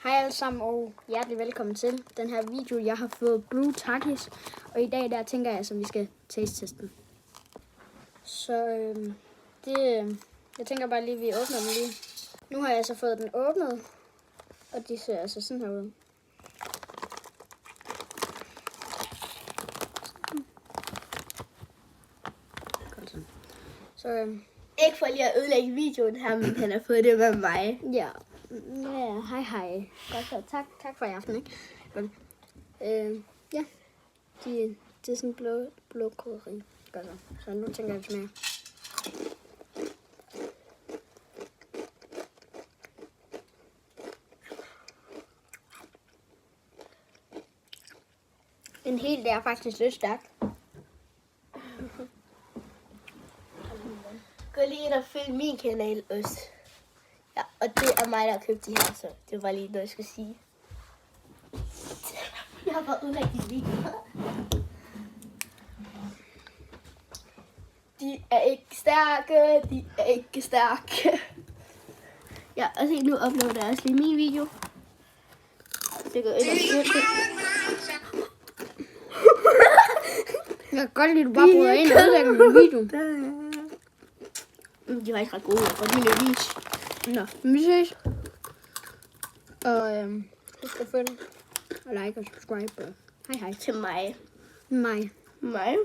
Hej alle sammen og hjertelig velkommen til den her video. Jeg har fået Blue Takis, og i dag der tænker jeg, at vi skal taste den. Så jeg tænker bare lige, at vi åbner den lige. Nu har jeg så fået den åbnet, og de ser altså sådan her ud. Så ikke for lige at ødelægge videoen her, men han har fået det med mig. ja, hej. Godt så. Tak for i aften, ikke? Godt. Ja, det er sådan blå krydderi. Godt så nu tænker jeg, at smage. En hel der er faktisk lidt stærk. Gå lige ind og følg min kanal også. Ja, og det er mig, der har købt de her, så det var lige noget, jeg skulle sige. Jeg har bare udlagt de videoer. De er ikke stærke. Ja, og se, nu uploader jeg også lige min video. Det går ind og følge. Jeg kan godt lide, at du bare bryder ind og udlægger min video. De var ikke ret gode. Jeg kan godt lide at vise. Nå, vi ses. Og husk at følge og like og subscribe. Og hej. Til mig. Mig.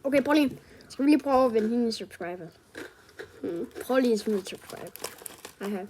Okay, prøv lige. Skal vi lige prøve at vende hende i subscriber? Prøv lige at smide subscribe. Hej.